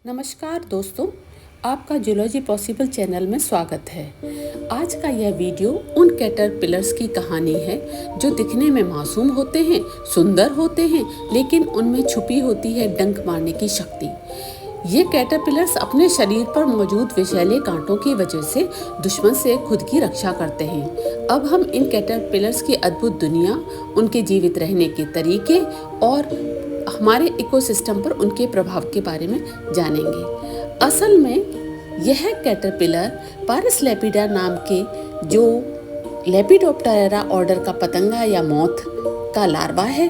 नमस्कार दोस्तों, आपका जूलॉजी पॉसिबल चैनल में स्वागत है। आज का यह वीडियो उन कैटरपिलर्स की कहानी है जो दिखने में मासूम होते हैं, सुंदर होते हैं, लेकिन उनमें छुपी होती है डंक मारने की शक्ति। ये कैटरपिलर्स अपने शरीर पर मौजूद विषैले कांटों की वजह से दुश्मन से खुद की रक्षा करते हैं। अब हम इन कैटरपिलर्स की अद्भुत दुनिया, उनके जीवित रहने के तरीके और हमारे इकोसिस्टम पर उनके प्रभाव के बारे में जानेंगे। असल में यह कैटरपिलर पारस लेपिडा नाम के जो लेपिडोप्टेरा ऑर्डर का पतंगा या मोथ का लार्वा है,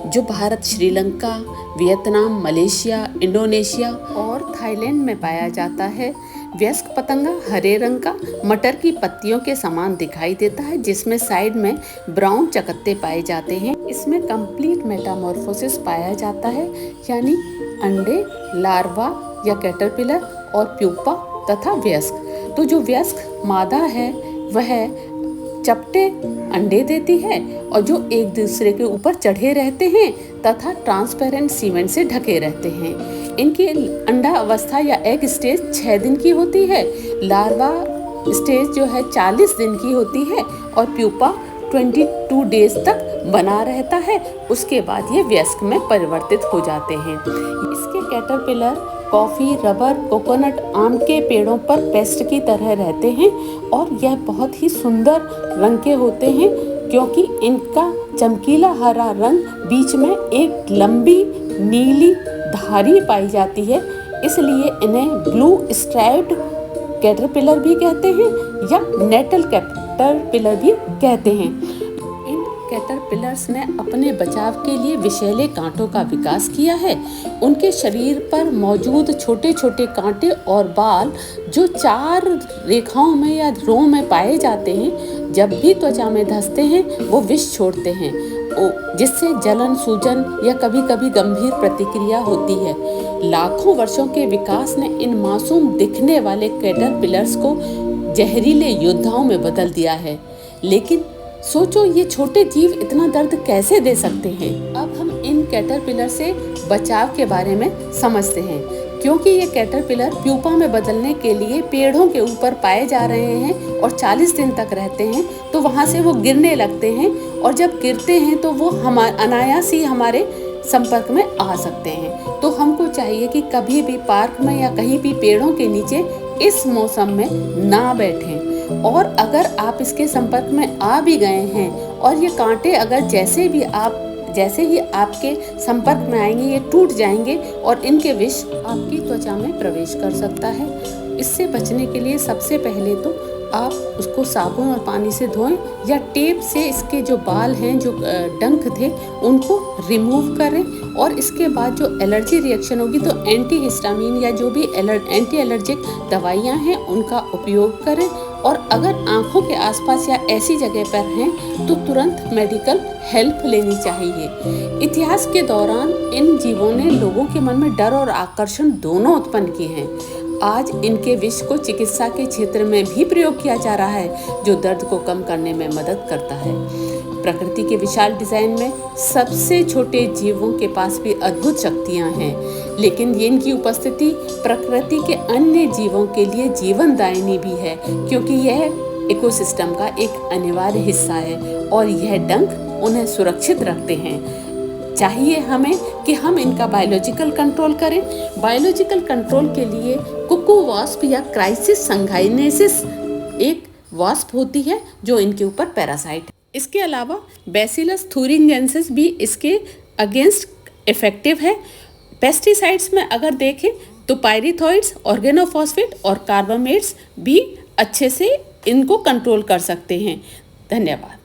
जो Bharat, Sri Lanka, Vietnam, Malaysia, Indonesia और थाईलैंड में पाया जाता है। वयस्क पतंगा हरे रंग का मटर की पत्तियों के समान दिखाई देता है, जिसमें साइड में ब्राउन चकत्ते पाए जाते हैं। इसमें कंप्लीट मेटामॉर्फोसिस पाया जाता है, यानी अंडे, लार्वा या कैटरपिलर और प्यूपा तथा वयस्क। तो जो वयस्क मादा है वह चपटे अंडे देती है और जो एक दूसरे के ऊपर चढ़े रहते हैं तथा ट्रांसपेरेंट सीमेंट से ढके रहते हैं। इनकी अंडा अवस्था या एग स्टेज 6 दिन की होती है, लार्वा स्टेज जो है 40 दिन की होती है और प्यूपा 22 डेज तक बना रहता है। उसके बाद ये वयस्क में परिवर्तित हो जाते हैं। इसके कैटरपिलर कॉफ़ी, रबर, कोकोनट, आम के पेड़ों पर पेस्ट की तरह रहते हैं और यह बहुत ही सुंदर रंग के होते हैं, क्योंकि इनका चमकीला हरा रंग बीच में एक लंबी नीली धारी पाई जाती है, इसलिए इन्हें ब्लू स्ट्राइप्ड कैटरपिलर भी कहते हैं या नेटल कैटरपिलर भी कहते हैं। इन कैटरपिलर्स ने अपने बचाव के लिए विषैले कांटों का विकास किया है। उनके शरीर पर मौजूद छोटे छोटे कांटे और बाल जो 4 रेखाओं में या रो में पाए जाते हैं, जब भी त्वचा में धंसते हैं वो विष छोड़ते हैं, जिससे जलन, सूजन या कभी कभी गंभीर प्रतिक्रिया होती है। लाखों वर्षों के विकास ने इन मासूम दिखने वाले कैटरपिलर्स को जहरीले योद्धाओं में बदल दिया है। लेकिन सोचो, ये छोटे जीव इतना दर्द कैसे दे सकते हैं? अब हम इन कैटरपिलर से बचाव के बारे में समझते हैं। क्योंकि ये कैटरपिलर प्यूपा में बदलने के लिए पेड़ों के ऊपर पाए जा रहे हैं और 40 दिन तक रहते हैं, तो वहाँ से वो गिरने लगते हैं और जब गिरते हैं तो वो अनायास ही हमारे संपर्क में आ सकते हैं। तो हमको चाहिए कि कभी भी पार्क में या कहीं भी पेड़ों के नीचे इस मौसम में ना बैठें। और अगर आप इसके संपर्क में आ भी गए हैं और ये कांटे अगर जैसे ही आपके संपर्क में आएंगे ये टूट जाएंगे और इनके विष आपकी त्वचा में प्रवेश कर सकता है। इससे बचने के लिए सबसे पहले तो आप उसको साबुन और पानी से धोएं या टेप से इसके जो बाल हैं, जो डंक थे, उनको रिमूव करें। और इसके बाद जो एलर्जी रिएक्शन होगी तो एंटी हिस्टामिन या जो भी एंटी एलर्जिक दवाइयाँ हैं उनका उपयोग करें। और अगर आँखों के आसपास या ऐसी जगह पर हैं तो तुरंत मेडिकल हेल्प लेनी चाहिए। इतिहास के दौरान इन जीवों ने लोगों के मन में डर और आकर्षण दोनों उत्पन्न किए हैं। आज इनके विष को चिकित्सा के क्षेत्र में भी प्रयोग किया जा रहा है, जो दर्द को कम करने में मदद करता है। प्रकृति के विशाल डिजाइन में सबसे छोटे जीवों के पास भी अद्भुत शक्तियां हैं, लेकिन इनकी उपस्थिति प्रकृति के अन्य जीवों के लिए जीवनदायिनी भी है, क्योंकि यह इकोसिस्टम का एक अनिवार्य हिस्सा है और यह डंक उन्हें सुरक्षित रखते हैं। चाहिए हमें कि हम इनका बायोलॉजिकल कंट्रोल करें। बायोलॉजिकल कंट्रोल के लिए कुकू वास्प या क्राइसिस संगाइनेसिस एक वास्प होती है जो इनके ऊपर पैरासाइट है। इसके अलावा बैसिलस थूरिंजेंसिस भी इसके अगेंस्ट इफेक्टिव है। पेस्टिसाइड्स में अगर देखें तो पायरिथॉइड्स, ऑर्गेनोफॉस्फेट और कार्बामेट्स भी अच्छे से इनको कंट्रोल कर सकते हैं। धन्यवाद।